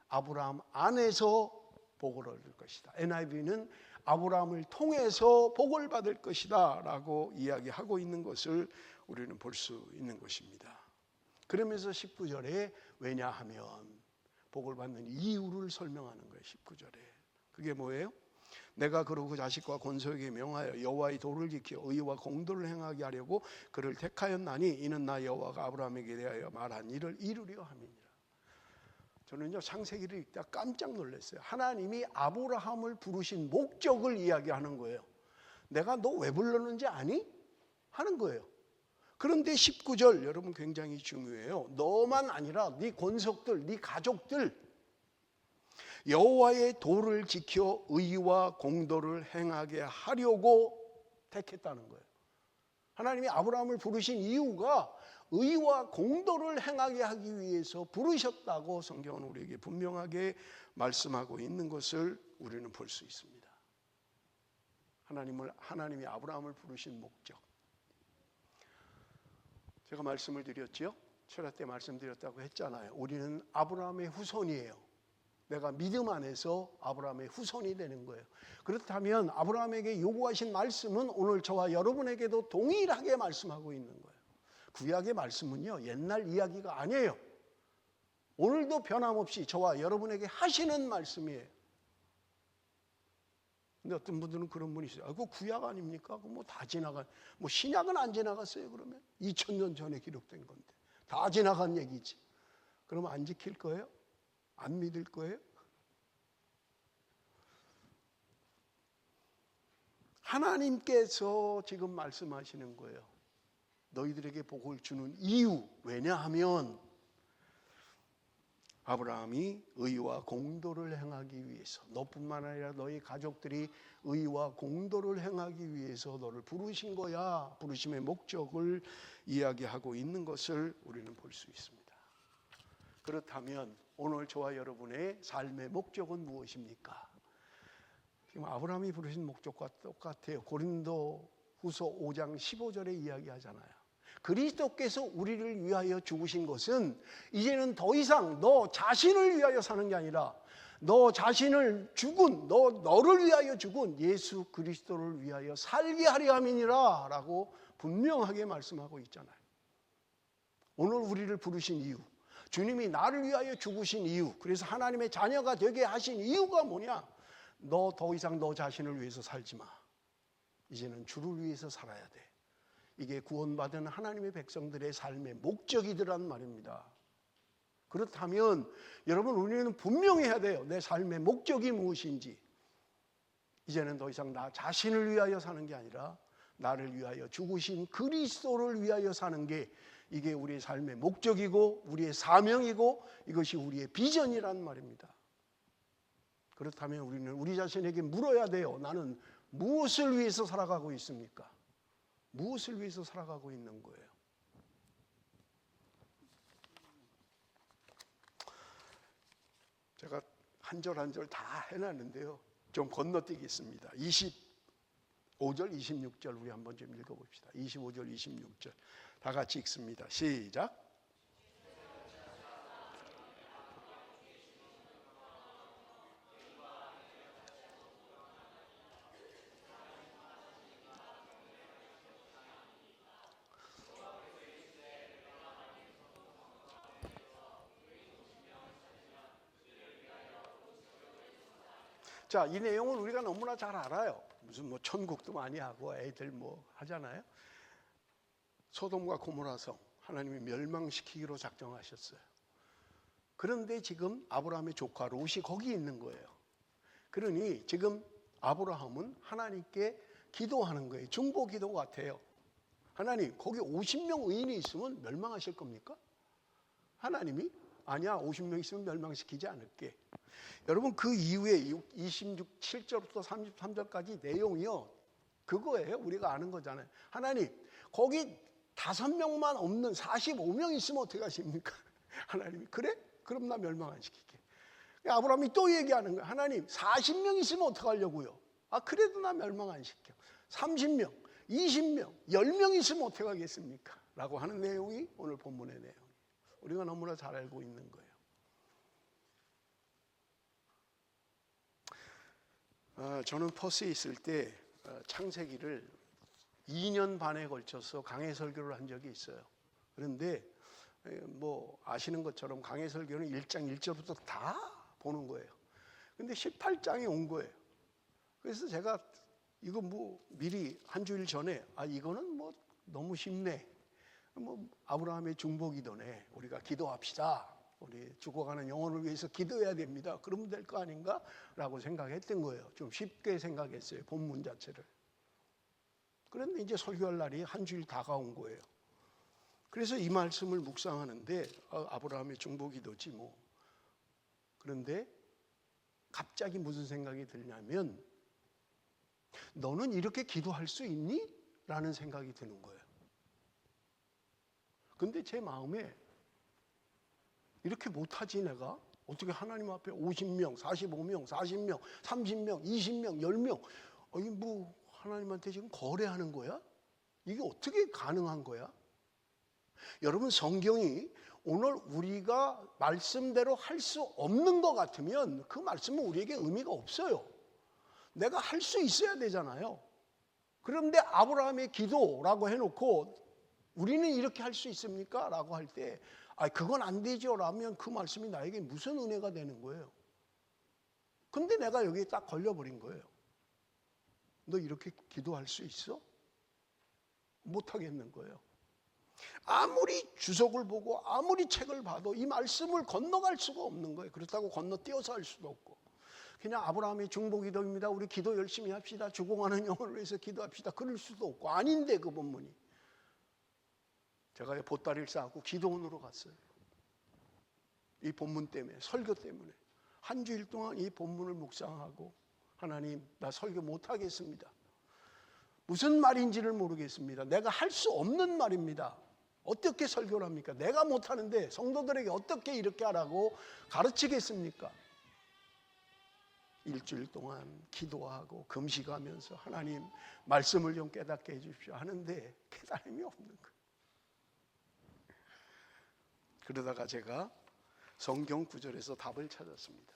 아브라함 안에서 복을 얻을 것이다. NIV는 아브라함을 통해서 복을 받을 것이다 라고 이야기하고 있는 것을 우리는 볼 수 있는 것입니다. 그러면서 19절에 왜냐하면 복을 받는 이유를 설명하는 거예요. 19절에 그게 뭐예요? 내가 그로 그 자식과 권속에게 명하여 여호와의 도를 지켜 의와 공도를 행하게 하려고 그를 택하였나니 이는 나 여호와가 아브라함에게 대하여 말한 일을 이루려 함이니라. 저는요 창세기를 읽다 깜짝 놀랐어요. 하나님이 아브라함을 부르신 목적을 이야기하는 거예요. 내가 너 왜 불렀는지 아니? 하는 거예요. 그런데 19절 여러분 굉장히 중요해요. 너만 아니라 네 권속들, 네 가족들 여호와의 도를 지켜 의와 공도를 행하게 하려고 택했다는 거예요. 하나님이 아브라함을 부르신 이유가 의와 공도를 행하게 하기 위해서 부르셨다고 성경은 우리에게 분명하게 말씀하고 있는 것을 우리는 볼 수 있습니다. 하나님이 아브라함을 부르신 목적. 제가 말씀을 드렸죠. 철학 때 말씀드렸다고 했잖아요. 우리는 아브라함의 후손이에요. 내가 믿음 안에서 아브라함의 후손이 되는 거예요. 그렇다면 아브라함에게 요구하신 말씀은 오늘 저와 여러분에게도 동일하게 말씀하고 있는 거예요. 구약의 말씀은요 옛날 이야기가 아니에요. 오늘도 변함없이 저와 여러분에게 하시는 말씀이에요. 근데 어떤 분들은 그런 분이 있어요. 그거 구약 아닙니까? 그거 뭐 다 지나간, 뭐 신약은 안 지나갔어요. 그러면 2000년 전에 기록된 건데 다 지나간 얘기지. 그러면 안 지킬 거예요? 안 믿을 거예요? 하나님께서 지금 말씀하시는 거예요. 너희들에게 복을 주는 이유. 왜냐하면 아브라함이 의와 공도를 행하기 위해서, 너뿐만 아니라 너희 가족들이 의와 공도를 행하기 위해서 너를 부르신 거야. 부르심의 목적을 이야기하고 있는 것을 우리는 볼 수 있습니다. 그렇다면 오늘 저와 여러분의 삶의 목적은 무엇입니까? 지금 아브라함이 부르신 목적과 똑같아요. 고린도후서 5장 15절에 이야기하잖아요. 그리스도께서 우리를 위하여 죽으신 것은 이제는 더 이상 너 자신을 위하여 사는 게 아니라 너 자신을 죽은, 너를 위하여 죽은 예수 그리스도를 위하여 살게 하려 함이니라 라고 분명하게 말씀하고 있잖아요. 오늘 우리를 부르신 이유, 주님이 나를 위하여 죽으신 이유, 그래서 하나님의 자녀가 되게 하신 이유가 뭐냐? 너 더 이상 너 자신을 위해서 살지 마. 이제는 주를 위해서 살아야 돼. 이게 구원받은 하나님의 백성들의 삶의 목적이더란 말입니다. 그렇다면 여러분, 우리는 분명히 해야 돼요. 내 삶의 목적이 무엇인지. 이제는 더 이상 나 자신을 위하여 사는 게 아니라 나를 위하여 죽으신 그리스도를 위하여 사는 게, 이게 우리의 삶의 목적이고 우리의 사명이고 이것이 우리의 비전이란 말입니다. 그렇다면 우리는 우리 자신에게 물어야 돼요. 나는 무엇을 위해서 살아가고 있습니까? 무엇을 위해서 살아가고 있는 거예요? 제가 한 절 한 절 다 해놨는데요. 좀 건너뛰겠습니다. 25절, 26절 우리 한번 좀 읽어봅시다. 25절, 26절 다 같이 읽습니다. 시작. 자, 이 내용은 우리가 너무나 잘 알아요. 무슨 뭐 천국도 많이 하고 애들 뭐 하잖아요. 소돔과 고모라성 하나님이 멸망시키기로 작정하셨어요. 그런데 지금 아브라함의 조카 롯이 거기 있는 거예요. 그러니 지금 아브라함은 하나님께 기도하는 거예요. 중보 기도 같아요. 하나님, 거기 50명 의인이 있으면 멸망하실 겁니까? 하나님이 아니야, 50명 있으면 멸망시키지 않을게. 여러분, 그 이후에 27절부터 33절까지 내용이요, 그거예요. 우리가 아는 거잖아요. 하나님, 거기 5명만 없는 45명 있으면 어떻게 하십니까? 하나님이 그래? 그럼 나 멸망 안 시킬게. 아브라함이 또 얘기하는 거예요. 하나님, 40명 있으면 어떡하려고요? 아, 그래도 나 멸망 안 시켜. 30명, 20명, 10명 있으면 어떻게 하겠습니까? 라고 하는 내용이 오늘 본문의 내용이에요. 우리가 너무나 잘 알고 있는 거예요. 저는 퍼스에 있을 때 창세기를 2년 반에 걸쳐서 강해 설교를 한 적이 있어요. 그런데 뭐 아시는 것처럼 강해 설교는 1장 1절부터 다 보는 거예요. 근데 18장이 온 거예요. 그래서 제가 이거 뭐 미리 한 주일 전에 이거는 뭐 너무 쉽네. 뭐 아브라함의 중보기도네. 우리가 기도합시다. 우리 죽어가는 영혼을 위해서 기도해야 됩니다. 그러면 될 거 아닌가? 라고 생각했던 거예요. 좀 쉽게 생각했어요. 본문 자체를. 그런데 이제 설교할 날이 한 주일 다가온 거예요. 그래서 이 말씀을 묵상하는데 아브라함의 중보기도지 뭐. 그런데 갑자기 무슨 생각이 들냐면, 너는 이렇게 기도할 수 있니? 라는 생각이 드는 거예요. 근데 제 마음에 이렇게 못하지 내가? 어떻게 하나님 앞에 50명, 45명, 40명, 30명, 20명, 10명 뭐 하나님한테 지금 거래하는 거야? 이게 어떻게 가능한 거야? 여러분, 성경이 오늘 우리가 말씀대로 할 수 없는 것 같으면 그 말씀은 우리에게 의미가 없어요. 내가 할 수 있어야 되잖아요. 그런데 아브라함의 기도라고 해놓고 우리는 이렇게 할 수 있습니까? 라고 할 때 그건 안 되죠 라면 그 말씀이 나에게 무슨 은혜가 되는 거예요? 근데 내가 여기에 딱 걸려버린 거예요. 너 이렇게 기도할 수 있어? 못하겠는 거예요. 아무리 주석을 보고 아무리 책을 봐도 이 말씀을 건너갈 수가 없는 거예요. 그렇다고 건너뛰어서 할 수도 없고, 그냥 아브라함의 중보기도입니다. 우리 기도 열심히 합시다. 죽어가는 영혼을 위해서 기도합시다. 그럴 수도 없고. 아닌데 그 본문이. 제가 보따리를 싸고 기도원으로 갔어요. 이 본문 때문에, 설교 때문에 한 주일 동안 이 본문을 묵상하고 하나님, 나 설교 못하겠습니다. 무슨 말인지를 모르겠습니다. 내가 할 수 없는 말입니다. 어떻게 설교를 합니까? 내가 못하는데 성도들에게 어떻게 이렇게 하라고 가르치겠습니까? 일주일 동안 기도하고 금식하면서 하나님 말씀을 좀 깨닫게 해주십시오 하는데 깨달음이 없는 거예요. 그러다가 제가 성경 구절에서 답을 찾았습니다.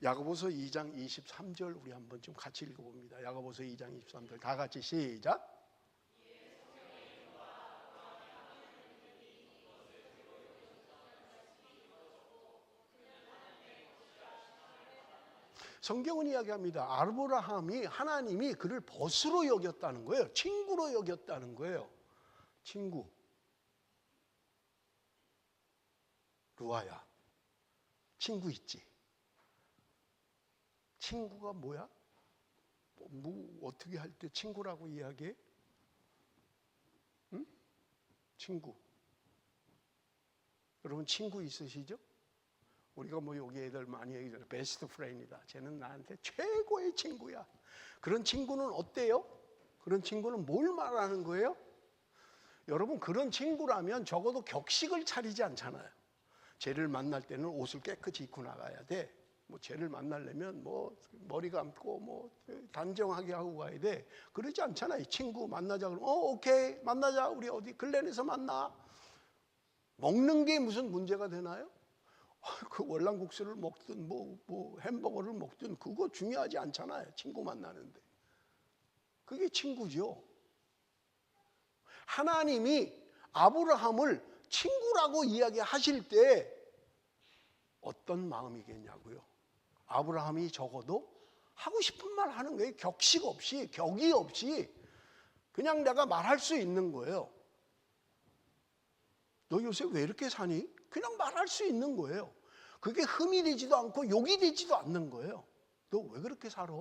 야고보서 2장 23절 우리 한번 좀 같이 읽어봅니다. 야고보서 2장 23절 다 같이 시작. 성경은 이야기합니다. 아브라함이 하나님이 그를 벗으로 여겼다는 거예요. 친구로 여겼다는 거예요. 친구. 루아야, 친구 있지? 친구가 뭐야? 뭐 어떻게 할 때 친구라고 이야기해? 응? 친구. 여러분 친구 있으시죠? 우리가 뭐 여기 애들 많이 얘기하잖아요. 베스트 프렌드이다. 쟤는 나한테 최고의 친구야. 그런 친구는 어때요? 그런 친구는 뭘 말하는 거예요? 여러분 그런 친구라면 적어도 격식을 차리지 않잖아요. 쟤를 만날 때는 옷을 깨끗이 입고 나가야 돼. 뭐 쟤를 만나려면 뭐 머리 감고 뭐 단정하게 하고 가야 돼. 그러지 않잖아요. 친구 만나자 그러면 오케이 만나자. 우리 어디 글렌에서 만나. 먹는 게 무슨 문제가 되나요? 그 월남국수를 먹든 뭐 햄버거를 먹든 그거 중요하지 않잖아요. 친구 만나는데. 그게 친구죠. 하나님이 아브라함을 친구라고 이야기하실 때 어떤 마음이겠냐고요. 아브라함이 적어도 하고 싶은 말 하는 거예요. 격식 없이, 격의 없이 그냥 내가 말할 수 있는 거예요. 너 요새 왜 이렇게 사니? 그냥 말할 수 있는 거예요. 그게 흠이 되지도 않고 욕이 되지도 않는 거예요. 너 왜 그렇게 살아?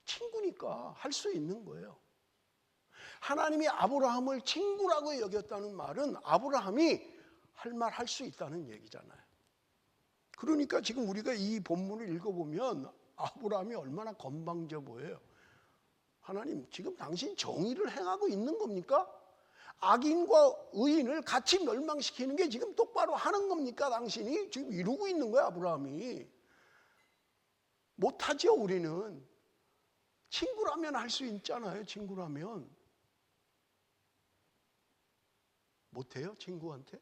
친구니까 할 수 있는 거예요. 하나님이 아브라함을 친구라고 여겼다는 말은 아브라함이 할 말 할 수 있다는 얘기잖아요. 그러니까 지금 우리가 이 본문을 읽어보면 아브라함이 얼마나 건방져 보여요. 하나님 지금 당신 정의를 행하고 있는 겁니까? 악인과 의인을 같이 멸망시키는 게 지금 똑바로 하는 겁니까? 당신이 지금 이루고 있는 거야 아브라함이. 못하죠 우리는. 친구라면 할 수 있잖아요. 친구라면. 못해요 친구한테?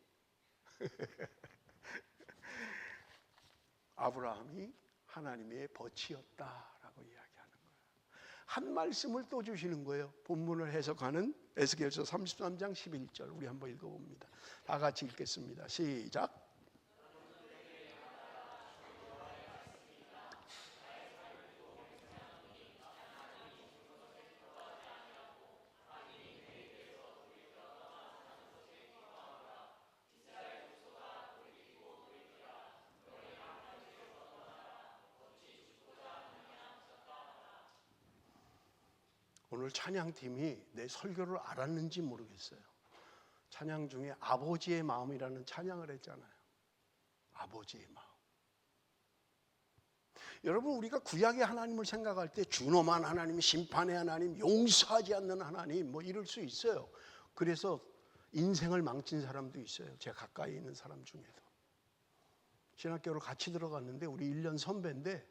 아브라함이 하나님의 벗이었다라고 이야기하는 거예요. 한 말씀을 또 주시는 거예요. 본문을 해석하는 에스겔서 33장 11절 우리 한번 읽어봅니다. 다 같이 읽겠습니다. 시작. 오늘 찬양팀이 내 설교를 알았는지 모르겠어요. 찬양 중에 아버지의 마음이라는 찬양을 했잖아요. 아버지의 마음. 여러분 우리가 구약의 하나님을 생각할 때 준엄한 하나님, 심판의 하나님, 용서하지 않는 하나님 뭐 이럴 수 있어요. 그래서 인생을 망친 사람도 있어요. 제 가까이 있는 사람 중에도. 신학교를 같이 들어갔는데 우리 1년 선배인데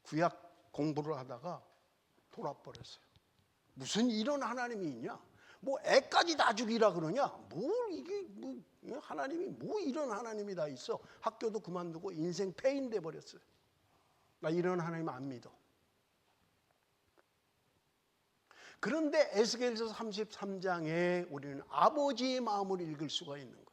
구약 공부를 하다가 돌아버렸어요. 무슨 이런 하나님이 있냐? 뭐 애까지 다 죽이라 그러냐? 뭘 이게 뭐 하나님이 뭐 이런 하나님이 다 있어? 학교도 그만두고 인생 폐인돼 버렸어요. 나 이런 하나님 안 믿어. 그런데 에스겔서 33장에 우리는 아버지의 마음을 읽을 수가 있는 거예요.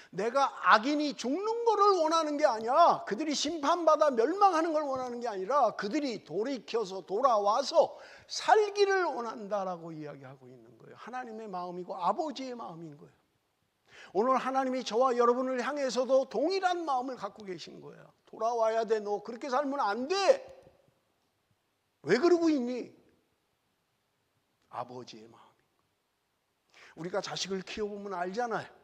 내가 악인이 죽는 것을 원하는 게 아니야. 그들이 심판받아 멸망하는 걸 원하는 게 아니라 그들이 돌이켜서 돌아와서 살기를 원한다라고 이야기하고 있는 거예요. 하나님의 마음이고 아버지의 마음인 거예요. 오늘 하나님이 저와 여러분을 향해서도 동일한 마음을 갖고 계신 거예요. 돌아와야 돼. 너 그렇게 살면 안 돼. 왜 그러고 있니? 아버지의 마음. 우리가 자식을 키워보면 알잖아요.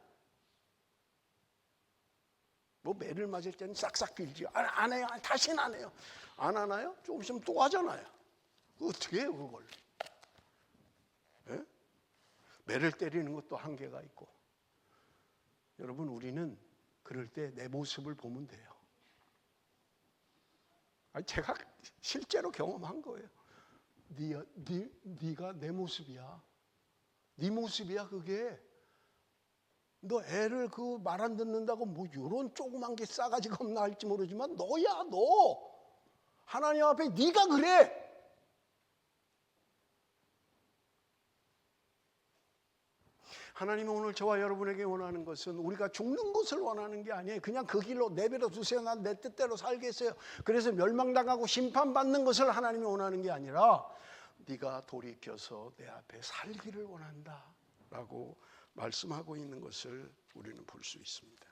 뭐 매를 맞을 때는 싹싹 빌지요. 안 해요. 다시는 안 해요. 안 하나요? 조금 있으면 또 하잖아요. 어떻게 해요 그걸? 예? 매를 때리는 것도 한계가 있고. 여러분 우리는 그럴 때 내 모습을 보면 돼요. 제가 실제로 경험한 거예요. 네가 내 모습이야. 네 모습이야 그게. 너 애를 그 말 안 듣는다고 뭐 이런 조그만 게 싸가지가 없나 할지 모르지만 너야 너. 하나님 앞에 네가 그래. 하나님은 오늘 저와 여러분에게 원하는 것은 우리가 죽는 것을 원하는 게 아니에요. 그냥 그 길로 내버려 두세요. 난 내 뜻대로 살겠어요. 그래서 멸망당하고 심판받는 것을 하나님이 원하는 게 아니라 네가 돌이켜서 내 앞에 살기를 원한다 라고 말씀하고 있는 것을 우리는 볼 수 있습니다.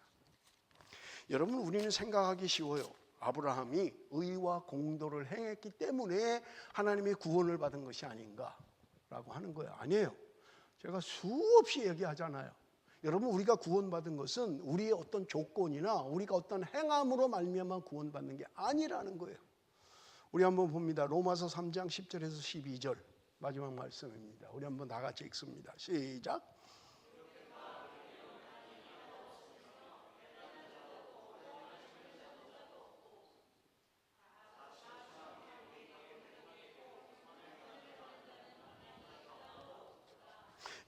여러분 우리는 생각하기 쉬워요. 아브라함이 의와 공도를 행했기 때문에 하나님의 구원을 받은 것이 아닌가라고 하는 거예요. 아니에요. 제가 수없이 얘기하잖아요. 여러분 우리가 구원받은 것은 우리의 어떤 조건이나 우리가 어떤 행함으로 말미암아 구원받는 게 아니라는 거예요. 우리 한번 봅니다. 로마서 3장 10절에서 12절 마지막 말씀입니다. 우리 한번 다 같이 읽습니다. 시작.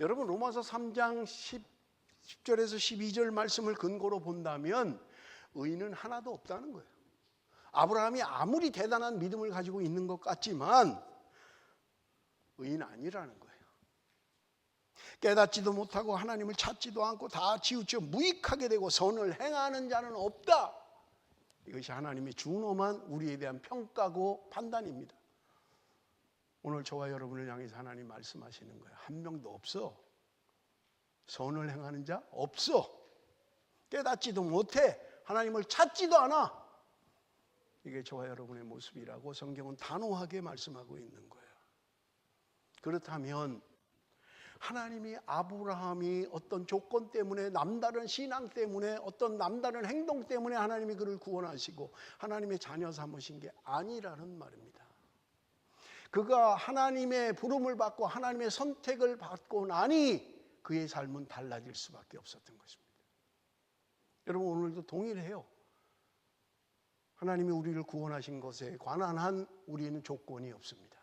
여러분 로마서 3장 10절에서 12절 말씀을 근거로 본다면 의인은 하나도 없다는 거예요. 아브라함이 아무리 대단한 믿음을 가지고 있는 것 같지만 의인 아니라는 거예요. 깨닫지도 못하고 하나님을 찾지도 않고 다 치우쳐 무익하게 되고 선을 행하는 자는 없다. 이것이 하나님의 준엄한 우리에 대한 평가고 판단입니다. 오늘 저와 여러분을 향해서 하나님 말씀하시는 거예요. 한 명도 없어. 선을 행하는 자 없어. 깨닫지도 못해. 하나님을 찾지도 않아. 이게 저와 여러분의 모습이라고 성경은 단호하게 말씀하고 있는 거예요. 그렇다면 하나님이 아브라함이 어떤 조건 때문에 남다른 신앙 때문에 어떤 남다른 행동 때문에 하나님이 그를 구원하시고 하나님의 자녀 삼으신 게 아니라는 말입니다. 그가 하나님의 부름을 받고 하나님의 선택을 받고 나니 그의 삶은 달라질 수밖에 없었던 것입니다. 여러분 오늘도 동일해요. 하나님이 우리를 구원하신 것에 관한 한 우리는 조건이 없습니다.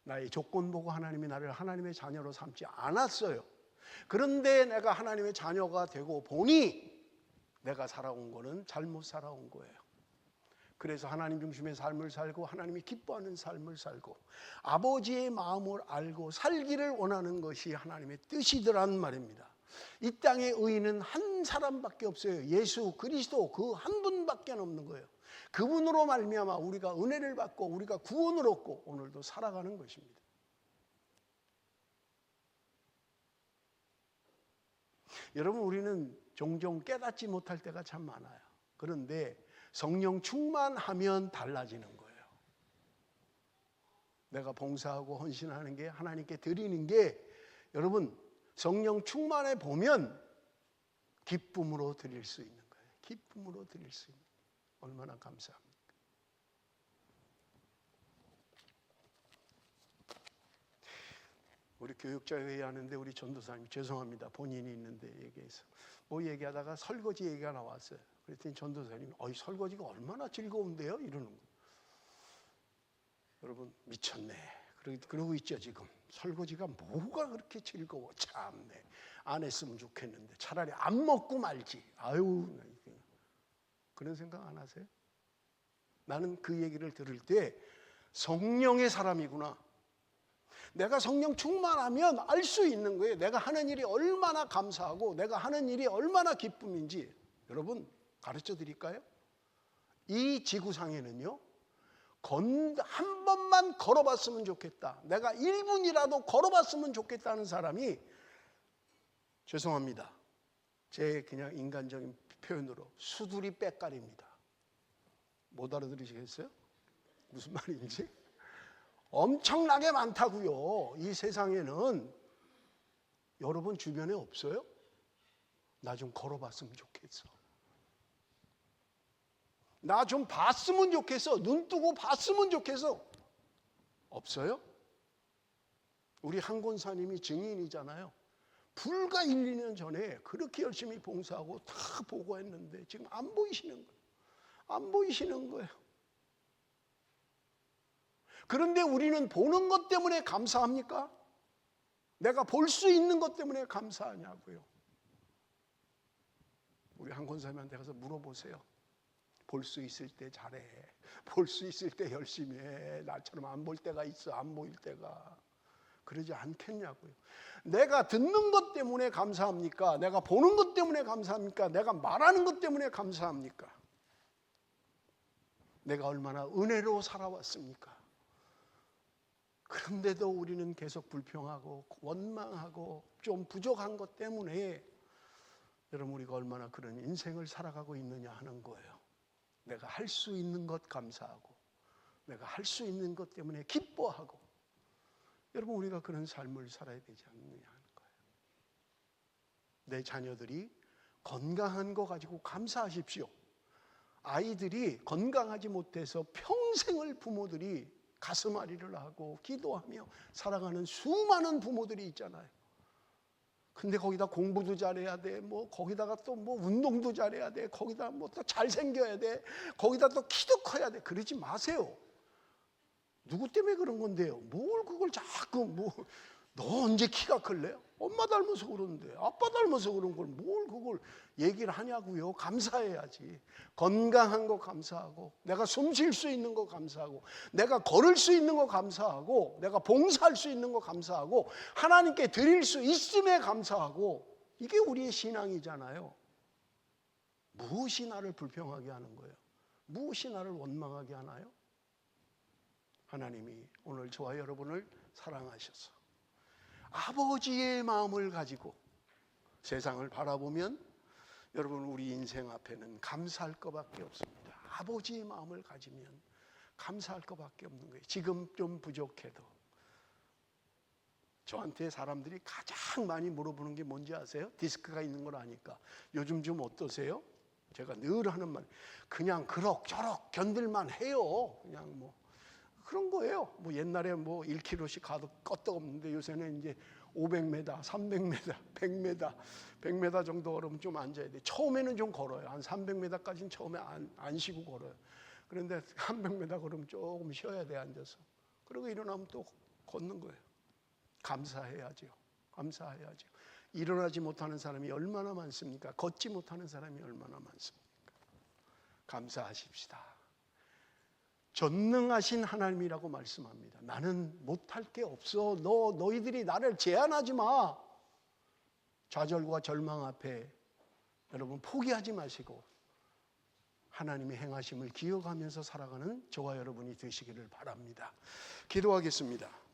나의 조건 보고 하나님이 나를 하나님의 자녀로 삼지 않았어요. 그런데 내가 하나님의 자녀가 되고 보니 내가 살아온 거는 잘못 살아온 거예요. 그래서 하나님 중심의 삶을 살고 하나님이 기뻐하는 삶을 살고 아버지의 마음을 알고 살기를 원하는 것이 하나님의 뜻이더란 말입니다. 이 땅의 의인은 한 사람밖에 없어요. 예수 그리스도 그 한 분밖에 없는 거예요. 그분으로 말미암아 우리가 은혜를 받고 우리가 구원을 얻고 오늘도 살아가는 것입니다. 여러분 우리는 종종 깨닫지 못할 때가 참 많아요. 그런데 성령 충만하면 달라지는 거예요. 내가 봉사하고 헌신하는 게 하나님께 드리는 게 여러분 성령 충만해 보면 기쁨으로 드릴 수 있는 거예요. 기쁨으로 드릴 수 있는 거예요. 얼마나 감사합니까? 우리 교육자 회의하는데 우리 전도사님 죄송합니다. 본인이 있는데 얘기해서 뭐 얘기하다가 설거지 얘기가 나왔어요. 그랬더니 전도사님 설거지가 얼마나 즐거운데요? 이러는 거예요. 여러분 미쳤네. 그러고 있죠 지금. 설거지가 뭐가 그렇게 즐거워. 참네. 안 했으면 좋겠는데 차라리 안 먹고 말지. 아유 그런 생각 안 하세요? 나는 그 얘기를 들을 때 성령의 사람이구나. 내가 성령 충만하면 알 수 있는 거예요. 내가 하는 일이 얼마나 감사하고 내가 하는 일이 얼마나 기쁨인지. 여러분 가르쳐 드릴까요? 이 지구상에는요 한 번만 걸어봤으면 좋겠다. 내가 1분이라도 걸어봤으면 좋겠다는 사람이 죄송합니다. 제 그냥 인간적인 표현으로 수두리 빽깔입니다. 못 알아들으시겠어요? 무슨 말인지? 엄청나게 많다고요. 이 세상에는. 여러분 주변에 없어요? 나 좀 걸어봤으면 좋겠어. 나 좀 봤으면 좋겠어. 눈 뜨고 봤으면 좋겠어. 없어요? 우리 한 권사님이 증인이잖아요. 불과 1, 2년 전에 그렇게 열심히 봉사하고 다 보고했는데 지금 안 보이시는 거예요. 안 보이시는 거예요. 그런데 우리는 보는 것 때문에 감사합니까? 내가 볼 수 있는 것 때문에 감사하냐고요. 우리 한 권사님한테 가서 물어보세요. 볼 수 있을 때 잘해. 볼 수 있을 때 열심히 해. 나처럼 안 볼 때가 있어. 안 보일 때가. 그러지 않겠냐고요. 내가 듣는 것 때문에 감사합니까? 내가 보는 것 때문에 감사합니까? 내가 말하는 것 때문에 감사합니까? 내가 얼마나 은혜로 살아왔습니까? 그런데도 우리는 계속 불평하고 원망하고 좀 부족한 것 때문에 여러분 우리가 얼마나 그런 인생을 살아가고 있느냐 하는 거예요. 내가 할 수 있는 것 감사하고 내가 할 수 있는 것 때문에 기뻐하고 여러분 우리가 그런 삶을 살아야 되지 않느냐 하는 거예요. 내 자녀들이 건강한 거 가지고 감사하십시오. 아이들이 건강하지 못해서 평생을 부모들이 가슴앓이를 하고 기도하며 살아가는 수많은 부모들이 있잖아요. 근데 거기다 공부도 잘해야 돼. 뭐 거기다가 또 뭐 운동도 잘해야 돼. 거기다 뭐 또 잘생겨야 돼. 거기다 또 키도 커야 돼. 그러지 마세요. 누구 때문에 그런 건데요? 뭘 그걸 자꾸 너 언제 키가 클래? 엄마 닮아서 그러는데 아빠 닮아서 그런 걸 뭘 그걸 얘기를 하냐고요. 감사해야지. 건강한 거 감사하고 내가 숨 쉴 수 있는 거 감사하고 내가 걸을 수 있는 거 감사하고 내가 봉사할 수 있는 거 감사하고 하나님께 드릴 수 있음에 감사하고 이게 우리의 신앙이잖아요. 무엇이 나를 불평하게 하는 거예요? 무엇이 나를 원망하게 하나요? 하나님이 오늘 저와 여러분을 사랑하셔서 아버지의 마음을 가지고 세상을 바라보면 여러분 우리 인생 앞에는 감사할 것밖에 없습니다. 아버지의 마음을 가지면 감사할 것밖에 없는 거예요. 지금 좀 부족해도 저한테 사람들이 가장 많이 물어보는 게 뭔지 아세요? 디스크가 있는 걸 아니까 요즘 좀 어떠세요? 제가 늘 하는 말 그냥 그럭저럭 견딜만 해요. 그냥 뭐 그런 거예요. 뭐 옛날에 뭐 1km씩 가도 껐떡없는데 요새는 이제 500m, 300m, 100m, 100m 정도 걸으면 좀 앉아야 돼. 처음에는 좀 걸어요. 한 300m까지는 처음에 안 쉬고 걸어요. 그런데 300m 걸으면 조금 쉬어야 돼, 앉아서. 그리고 일어나면 또 걷는 거예요. 감사해야죠. 감사해야죠. 일어나지 못하는 사람이 얼마나 많습니까? 걷지 못하는 사람이 얼마나 많습니까? 감사하십시다. 전능하신 하나님이라고 말씀합니다. 나는 못할 게 없어. 너희들이 나를 제한하지 마. 좌절과 절망 앞에 여러분 포기하지 마시고 하나님의 행하심을 기억하면서 살아가는 저와 여러분이 되시기를 바랍니다. 기도하겠습니다.